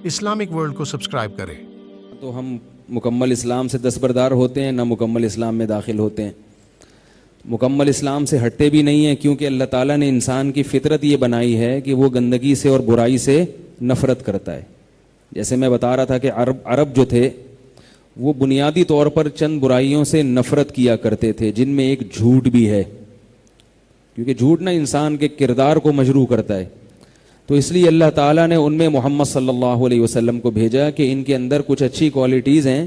Islamic world کو subscribe کریں۔ تو ہم مکمل اسلام سے دستبردار ہوتے ہیں، نہ مکمل اسلام میں داخل ہوتے ہیں، مکمل اسلام سے ہٹتے بھی نہیں ہیں، کیونکہ اللہ تعالیٰ نے انسان کی فطرت یہ بنائی ہے کہ وہ گندگی سے اور برائی سے نفرت کرتا ہے۔ جیسے میں بتا رہا تھا کہ عرب جو تھے وہ بنیادی طور پر چند برائیوں سے نفرت کیا کرتے تھے، جن میں ایک جھوٹ بھی ہے، کیونکہ جھوٹ نہ انسان کے کردار کو مجروح کرتا ہے۔ تو اس لیے اللہ تعالیٰ نے ان میں محمد صلی اللہ علیہ وسلم کو بھیجا کہ ان کے اندر کچھ اچھی کوالٹیز ہیں،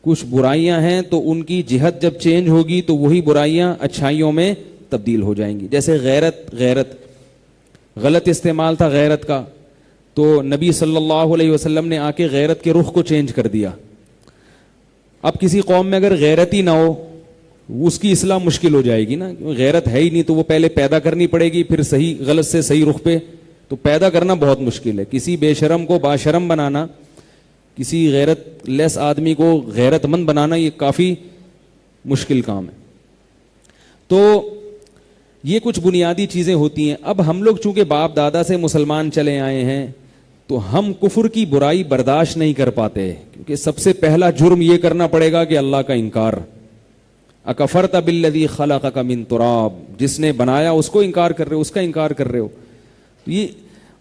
کچھ برائیاں ہیں، تو ان کی جہت جب چینج ہوگی تو وہی برائیاں اچھائیوں میں تبدیل ہو جائیں گی۔ جیسے غیرت غلط استعمال تھا غیرت کا، تو نبی صلی اللہ علیہ وسلم نے آ کے غیرت کے رخ کو چینج کر دیا۔ اب کسی قوم میں اگر غیرت ہی نہ ہو، اس کی اصلاح مشکل ہو جائے گی نا، غیرت ہے ہی نہیں تو وہ پہلے پیدا کرنی پڑے گی، پھر صحیح غلط سے صحیح رخ پہ تو پیدا کرنا بہت مشکل ہے۔ کسی بے شرم کو باشرم بنانا، کسی غیرت لیس آدمی کو غیرت مند بنانا، یہ کافی مشکل کام ہے۔ تو یہ کچھ بنیادی چیزیں ہوتی ہیں۔ اب ہم لوگ چونکہ باپ دادا سے مسلمان چلے آئے ہیں تو ہم کفر کی برائی برداشت نہیں کر پاتے، کیونکہ سب سے پہلا جرم یہ کرنا پڑے گا کہ اللہ کا انکار۔ اکفرت بالذی خلقک من تراب، جس نے بنایا اس کو انکار کر رہے ہو، اس کا انکار کر رہے ہو یہ۔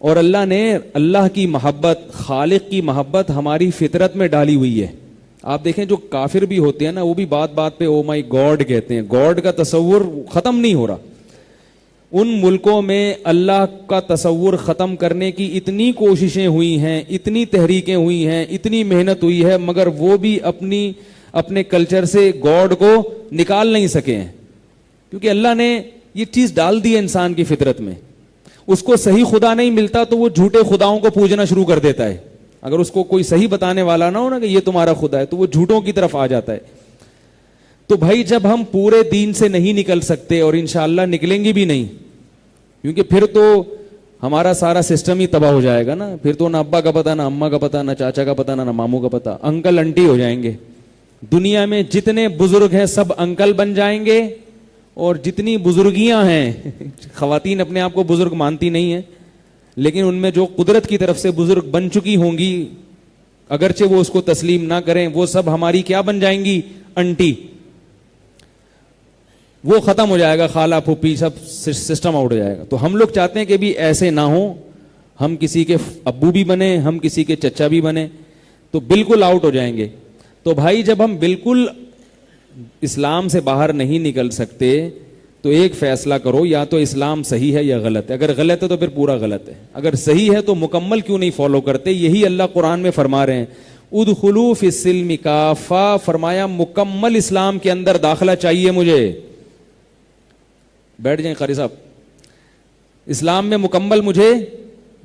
اور اللہ نے اللہ کی محبت، خالق کی محبت ہماری فطرت میں ڈالی ہوئی ہے۔ آپ دیکھیں جو کافر بھی ہوتے ہیں نا، وہ بھی بات بات پہ او مائی گاڈ کہتے ہیں، گاڈ کا تصور ختم نہیں ہو رہا۔ ان ملکوں میں اللہ کا تصور ختم کرنے کی اتنی کوششیں ہوئی ہیں، اتنی تحریکیں ہوئی ہیں، اتنی محنت ہوئی ہے، مگر وہ بھی اپنے کلچر سے گاڈ کو نکال نہیں سکے ہیں، کیونکہ اللہ نے یہ چیز ڈال دی ہے انسان کی فطرت میں۔ اس کو صحیح خدا نہیں ملتا تو وہ جھوٹے خداؤں کو پوجنا شروع کر دیتا ہے۔ اگر اس کو کوئی صحیح بتانے والا نہ ہو نا کہ یہ تمہارا خدا ہے، تو وہ جھوٹوں کی طرف آ جاتا ہے۔ تو بھائی جب ہم پورے دین سے نہیں نکل سکتے، اور انشاءاللہ نکلیں گے بھی نہیں، کیونکہ پھر تو ہمارا سارا سسٹم ہی تباہ ہو جائے گا نا، پھر تو نہ ابا کا پتہ، نہ اماں کا پتہ، نہ چاچا کا پتہ، نہ ماموں کا پتہ، انکل انٹی ہو جائیں گے۔ دنیا میں جتنے بزرگ ہیں سب انکل بن جائیں گے، اور جتنی بزرگیاں ہیں، خواتین اپنے آپ کو بزرگ مانتی نہیں ہیں، لیکن ان میں جو قدرت کی طرف سے بزرگ بن چکی ہوں گی، اگرچہ وہ اس کو تسلیم نہ کریں، وہ سب ہماری کیا بن جائیں گی؟ انٹی۔ وہ ختم ہو جائے گا، خالہ پھوپھی سب سسٹم آؤٹ ہو جائے گا۔ تو ہم لوگ چاہتے ہیں کہ بھی ایسے نہ ہوں، ہم کسی کے ابو بھی بنے، ہم کسی کے چچا بھی بنے، تو بالکل آؤٹ ہو جائیں گے۔ تو بھائی جب ہم بالکل اسلام سے باہر نہیں نکل سکتے تو ایک فیصلہ کرو، یا تو اسلام صحیح ہے یا غلط ہے۔ اگر غلط ہے تو پھر پورا غلط ہے، اگر صحیح ہے تو مکمل کیوں نہیں فالو کرتے؟ یہی اللہ قرآن میں فرما رہے ہیں، ادخلوا فی السلم کافہ، فرمایا مکمل اسلام کے اندر داخلہ چاہیے مجھے۔ بیٹھ جائیں قاری صاحب، اسلام میں مکمل مجھے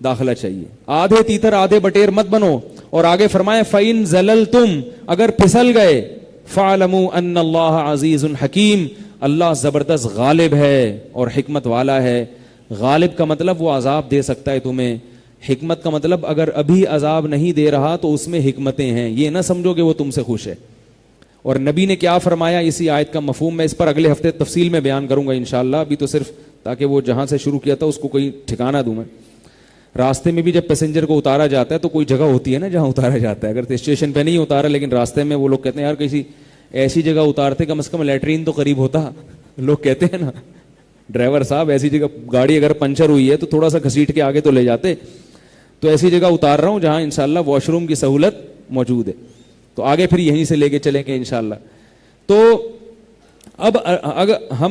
داخلہ چاہیے، آدھے تیتر آدھے بٹیر مت بنو۔ اور آگے فرمایا فَإِن زَلَلْتُمْ، اگر پھسل گئے، فَاعْلَمُوا أَنَّ اللَّهَ عَزِيزٌ حَكِيمٌ، اللہ زبردست غالب ہے اور حکمت والا ہے۔ غالب کا مطلب وہ عذاب دے سکتا ہے تمہیں، حکمت کا مطلب اگر ابھی عذاب نہیں دے رہا تو اس میں حکمتیں ہیں، یہ نہ سمجھو کہ وہ تم سے خوش ہے۔ اور نبی نے کیا فرمایا اسی آیت کا مفہوم میں اس پر اگلے ہفتے تفصیل میں بیان کروں گا انشاءاللہ، ابھی تو صرف تاکہ وہ جہاں سے شروع کیا تھا اس کو کوئی ٹھکانہ دوں میں۔ راستے میں بھی جب پیسنجر کو اتارا جاتا ہے تو کوئی جگہ ہوتی ہے نا جہاں اتارا جاتا ہے، اگر اسٹیشن پہ نہیں اتارا لیکن راستے میں، وہ لوگ کہتے ہیں یار کسی ایسی جگہ اتارتے کم از کم لیٹرین تو قریب ہوتا، لوگ کہتے ہیں نا ڈرائیور صاحب ایسی جگہ، گاڑی اگر پنچر ہوئی ہے تو تھوڑا سا گھسیٹ کے آگے تو لے جاتے، تو ایسی جگہ اتار رہا ہوں جہاں انشاءاللہ واش روم کی سہولت موجود ہے، تو آگے پھر یہیں سے لے کے چلیں گے انشاءاللہ۔ تو اب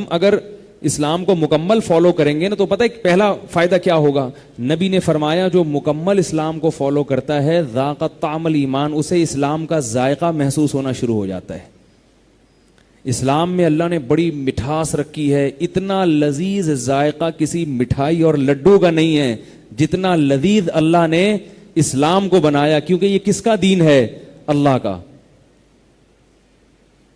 اگر اسلام کو مکمل فالو کریں گے نا تو پتہ ہے پہلا فائدہ کیا ہوگا؟ نبی نے فرمایا جو مکمل اسلام کو فالو کرتا ہے ذاق طعم الایمان، اسے اسلام کا ذائقہ محسوس ہونا شروع ہو جاتا ہے۔ اسلام میں اللہ نے بڑی مٹھاس رکھی ہے، اتنا لذیذ ذائقہ کسی مٹھائی اور لڈو کا نہیں ہے جتنا لذیذ اللہ نے اسلام کو بنایا، کیونکہ یہ کس کا دین ہے؟ اللہ کا۔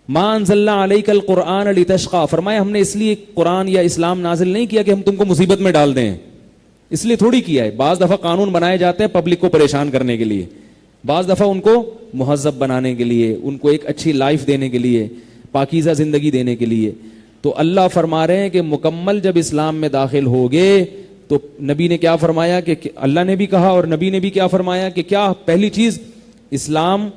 ما انزلنا علیک القرآن لتشقى، فرمایا ہم نے اس لیے قرآن یا اسلام نازل نہیں کیا کہ ہم تم کو مصیبت میں ڈال دیں، اس لیے تھوڑی کیا ہے۔ بعض دفعہ قانون بنائے جاتے ہیں پبلک کو پریشان کرنے کے لیے، بعض دفعہ ان کو مہذب بنانے کے لیے، ان کو ایک اچھی لائف دینے کے لیے، پاکیزہ زندگی دینے کے لیے۔ تو اللہ فرما رہے ہیں کہ مکمل جب اسلام میں داخل ہوگے تو نبی نے کیا فرمایا کہ اللہ نے بھی کہا اور نبی نے بھی کیا فرمایا کہ کیا پہلی چیز اسلام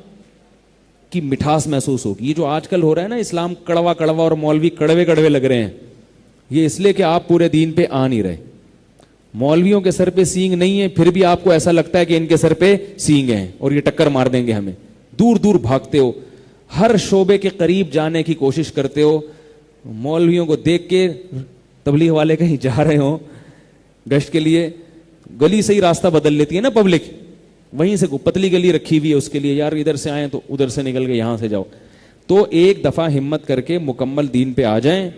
کی مٹھاس محسوس ہوگی. یہ جو آج کل ہو رہا ہے نا اسلام کڑوا کڑوا اور مولوی کڑوے کڑوے لگ رہے ہیں, یہ اس لیے کہ آپ پورے دین پہ آ نہیں رہے. مولویوں کے سر پہ سینگ نہیں ہے پھر بھی آپ کو ایسا لگتا ہے کہ ان کے سر پہ سینگ ہیں اور یہ ٹکر مار دیں گے ہمیں. دور دور بھاگتے ہو, ہر شعبے کے قریب جانے کی کوشش کرتے ہو. مولویوں کو دیکھ کے تبلیغ والے کہیں جا رہے ہوں گشت کے لیے, گلی سے ہی راستہ بدل لیتی ہے نا پبلک, وہیں سے پتلی گلی رکھی ہوئی ہے اس کے لیے, یار ادھر سے آئیں تو ادھر سے نکل کے یہاں سے جاؤ. تو ایک دفعہ ہمت کر کے مکمل دین پہ آ جائیں,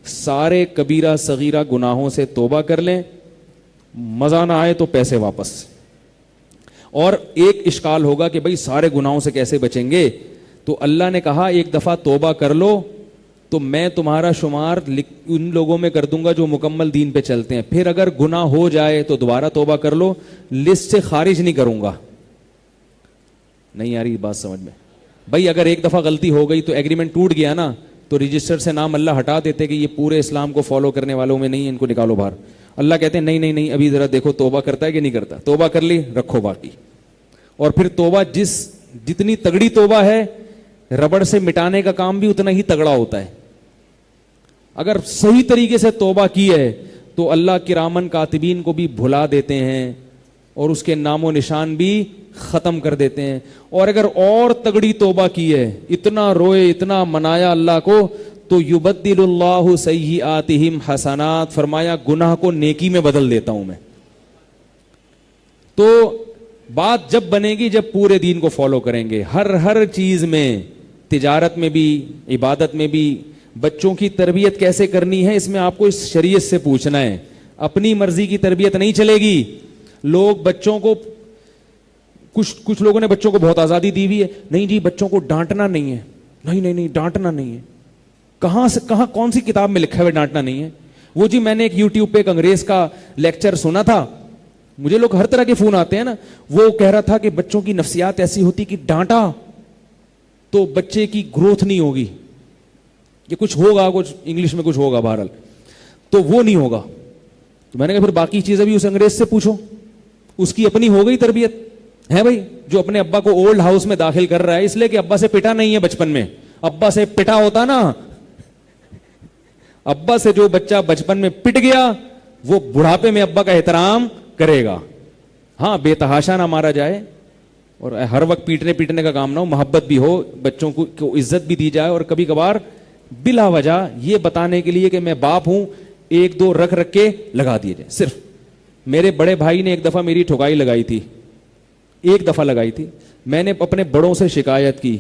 سارے کبیرہ صغیرہ گناہوں سے توبہ کر لیں, مزہ نہ آئے تو پیسے واپس. اور ایک اشکال ہوگا کہ بھئی سارے گناہوں سے کیسے بچیں گے, تو اللہ نے کہا ایک دفعہ توبہ کر لو تو میں تمہارا شمار ان لوگوں میں کر دوں گا جو مکمل دین پہ چلتے ہیں. پھر اگر گناہ ہو جائے تو دوبارہ توبہ کر لو, لسٹ سے خارج نہیں کروں گا. نہیں آ رہی بات سمجھ میں؟ بھائی اگر ایک دفعہ غلطی ہو گئی تو ایگریمنٹ ٹوٹ گیا نا, تو رجسٹر سے نام اللہ ہٹا دیتے کہ یہ پورے اسلام کو فالو کرنے والوں میں نہیں, ان کو نکالو باہر. اللہ کہتے ہیں نہیں ابھی ذرا دیکھو توبہ کرتا ہے کہ نہیں کرتا. توبہ کر لی, رکھو باقی. اور پھر توبہ جتنی تگڑی توبہ ہے, ربڑ سے مٹانے کا کام بھی اتنا ہی تگڑا ہوتا ہے. اگر صحیح طریقے سے توبہ کی ہے تو اللہ کرامن کاتبین کو بھی بھلا دیتے ہیں اور اس کے نام و نشان بھی ختم کر دیتے ہیں. اور اگر اور تگڑی توبہ کی ہے, اتنا روئے اتنا منایا اللہ کو, تو یبدل اللہ سیئاتہم حسنات, فرمایا گناہ کو نیکی میں بدل دیتا ہوں میں. تو بات جب بنے گی جب پورے دین کو فالو کریں گے, ہر چیز میں, تجارت میں بھی, عبادت میں بھی. بچوں کی تربیت کیسے کرنی ہے اس میں آپ کو اس شریعت سے پوچھنا ہے. اپنی مرضی کی تربیت نہیں چلے گی. لوگ بچوں کو, کچھ لوگوں نے بچوں کو بہت آزادی دی ہوئی ہے, نہیں جی بچوں کو ڈانٹنا نہیں ہے, نہیں ڈانٹنا نہیں ہے. کہاں کون سی کتاب میں لکھا ہے ڈانٹنا نہیں ہے؟ وہ جی میں نے ایک یوٹیوب پہ ایک انگریز کا لیکچر سنا تھا, مجھے لوگ ہر طرح کے فون آتے ہیں نا, وہ کہہ رہا تھا کہ بچوں کی نفسیات ایسی ہوتی کہ ڈانٹا تو بچے کی گروتھ نہیں ہوگی, یہ کچھ ہوگا, کچھ انگلش میں کچھ ہوگا بہرحال, تو وہ نہیں ہوگا. تو میں نے کہا پھر باقی چیزیں بھی اس انگریز سے پوچھو, اس کی اپنی ہو گئی تربیت ہے بھائی, جو اپنے ابا کو اولڈ ہاؤس میں داخل کر رہا ہے اس لیے کہ ابا سے پٹا نہیں ہے بچپن میں. ابا سے پٹا ہوتا نا, ابا سے جو بچہ بچپن میں پٹ گیا وہ بڑھاپے میں ابا کا احترام کرے گا. ہاں بے تحاشا نہ مارا جائے اور ہر وقت پیٹنے کا کام نہ ہو, محبت بھی ہو, بچوں کو عزت بھی دی جائے, اور کبھی کبھار بلا وجہ یہ بتانے کے لیے کہ میں باپ ہوں ایک دو رکھ کے لگا دیے جائے. صرف میرے بڑے بھائی نے ایک دفعہ میری ٹھکائی لگائی تھی, ایک دفعہ لگائی تھی. میں نے اپنے بڑوں سے شکایت کی,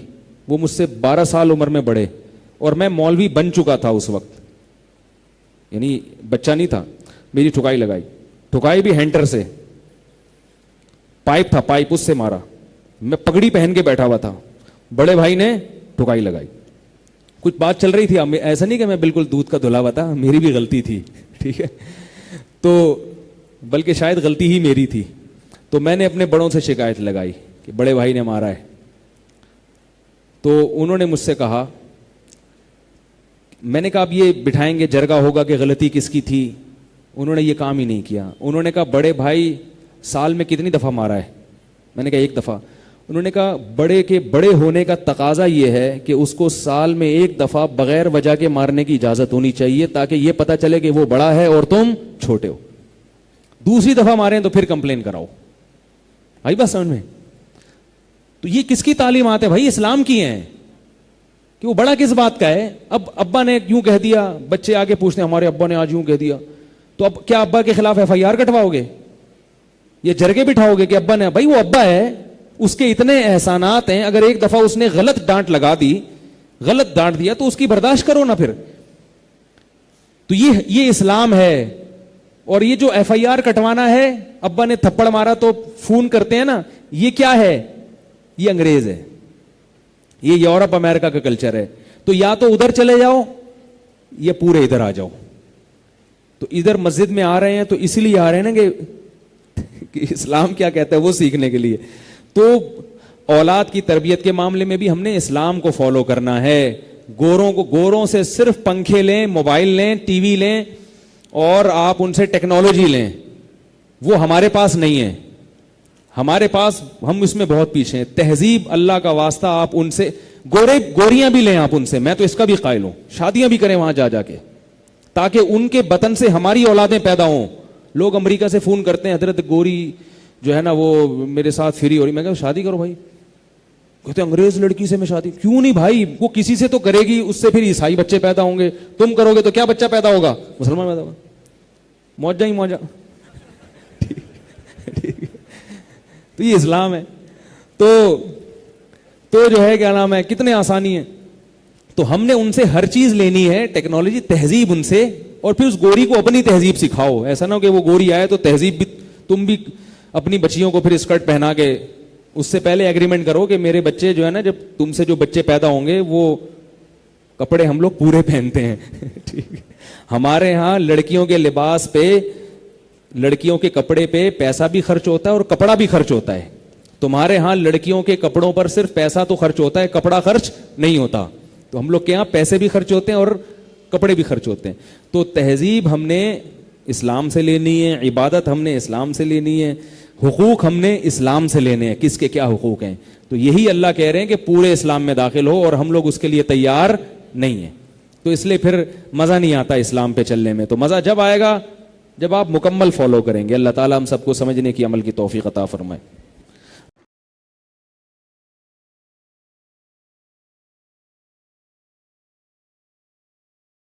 وہ مجھ سے 12 سال عمر میں بڑے, اور میں مولوی بن چکا تھا اس وقت, یعنی بچہ نہیں تھا. میری ٹھکائی لگائی, ٹھکائی بھی ہینٹر سے, پائپ تھا, پائپ اس سے مارا. میں پگڑی پہن کے بیٹھا ہوا تھا, بڑے بھائی نے ٹھکائی لگائی. کچھ بات چل رہی تھی, ایسا نہیں کہ میں بالکل دودھ کا دھلا ہوا تھا, میری بھی غلطی تھی, ٹھیک ہے, تو بلکہ شاید غلطی ہی میری تھی. تو میں نے اپنے بڑوں سے شکایت لگائی کہ بڑے بھائی نے مارا ہے. تو انہوں نے مجھ سے کہا, میں نے کہا اب یہ بٹھائیں گے جرگہ ہوگا کہ غلطی کس کی تھی. انہوں نے یہ کام ہی نہیں کیا. انہوں نے کہا بڑے بھائی سال میں کتنی دفعہ مارا ہے؟ میں نے کہا ایک دفعہ. انہوں نے کہا بڑے کے بڑے ہونے کا تقاضا یہ ہے کہ اس کو سال میں ایک دفعہ بغیر وجہ کے مارنے کی اجازت ہونی چاہیے, تاکہ یہ پتہ چلے کہ وہ بڑا ہے اور تم چھوٹے ہو. دوسری دفعہ ماریں تو پھر کمپلین کراؤ. آئی بات سمجھ میں؟ تو یہ کس کی تعلیمات ہے بھائی؟ اسلام کی ہیں. کہ وہ بڑا کس بات کا ہے؟ اب ابا نے یوں کہہ دیا, بچے آگے پوچھتے ہیں ہمارے ابا نے آج یوں کہہ دیا, تو اب کیا ابا کے خلاف FIR کٹواؤ گے؟ یہ جرگے بٹھاؤ گے کہ ابا نے؟ بھائی وہ ابا ہے, اس کے اتنے احسانات ہیں, اگر ایک دفعہ اس نے غلط ڈانٹ لگا دی, غلط ڈانٹ دیا, تو اس کی برداشت کرو نا پھر. تو یہ اسلام ہے. اور یہ جو FIR کٹوانا ہے, ابا نے تھپڑ مارا تو فون کرتے ہیں نا, یہ کیا ہے؟ یہ انگریز ہے, یہ یورپ امریکہ کا کلچر ہے. تو یا تو ادھر چلے جاؤ یا پورے ادھر آ جاؤ. تو ادھر مسجد میں آ رہے ہیں تو اسی لیے آ رہے ہیں نا کہ اسلام کیا کہتا ہے وہ سیکھنے کے لیے. تو اولاد کی تربیت کے معاملے میں بھی ہم نے اسلام کو فالو کرنا ہے. گوروں سے صرف پنکھے لیں, موبائل لیں, ٹی وی لیں, اور آپ ان سے ٹیکنالوجی لیں, وہ ہمارے پاس نہیں ہے. ہمارے پاس, ہم اس میں بہت پیچھے ہیں. تہذیب, اللہ کا واسطہ آپ ان سے گوریاں بھی لیں, آپ ان سے, میں تو اس کا بھی قائل ہوں, شادیاں بھی کریں وہاں جا کے, تاکہ ان کے بطن سے ہماری اولادیں پیدا ہوں. لوگ امریکہ سے فون کرتے ہیں, حضرت گوری جو ہے نا وہ میرے ساتھ فری ہو رہی. میں کہا شادی کرو بھائی. کہتے انگریز لڑکی سے میں شادی, کیوں نہیں بھائی, وہ کسی سے تو کرے گی, اس سے پھر عیسائی بچے پیدا ہوں گے. تم کرو گے تو کیا بچہ پیدا ہوگا؟ مسلمان پیدا ہوگا. موجہ ہی موجہ. تو یہ اسلام ہے. تو جو ہے کیا نام ہے, کتنے آسانی ہے. تو ہم نے ان سے ہر چیز لینی ہے, ٹیکنالوجی, تہذیب ان سے, اور پھر اس گوری کو اپنی تہذیب سکھاؤ. ایسا نہ ہو کہ وہ گوری آئے تو تہذیب بھی تم بھی اپنی بچیوں کو پھر اسکرٹ پہنا کے, اس سے پہلے ایگریمنٹ کرو کہ میرے بچے جو ہے نا, جب تم سے جو بچے پیدا ہوں گے وہ کپڑے ہم لوگ پورے پہنتے ہیں. ٹھیک ہے, ہمارے ہاں لڑکیوں کے لباس پہ, لڑکیوں کے کپڑے پہ پیسہ بھی خرچ ہوتا ہے اور کپڑا بھی خرچ ہوتا ہے. تمہارے ہاں لڑکیوں کے کپڑوں پر صرف پیسہ تو خرچ ہوتا ہے, کپڑا خرچ نہیں ہوتا. تو ہم لوگ کے یہاں پیسے بھی خرچ ہوتے ہیں اور کپڑے بھی خرچ ہوتے ہیں. تو تہذیب ہم نے اسلام سے لینی ہے, عبادت ہم نے اسلام سے لینی ہے, حقوق ہم نے اسلام سے لینے ہیں, کس کے کیا حقوق ہیں. تو یہی اللہ کہہ رہے ہیں کہ پورے اسلام میں داخل ہو, اور ہم لوگ اس کے لیے تیار نہیں ہیں. تو اس لیے پھر مزہ نہیں آتا اسلام پہ چلنے میں. تو مزہ جب آئے گا جب آپ مکمل فالو کریں گے. اللہ تعالیٰ ہم سب کو سمجھنے کی, عمل کی توفیق عطا فرمائے.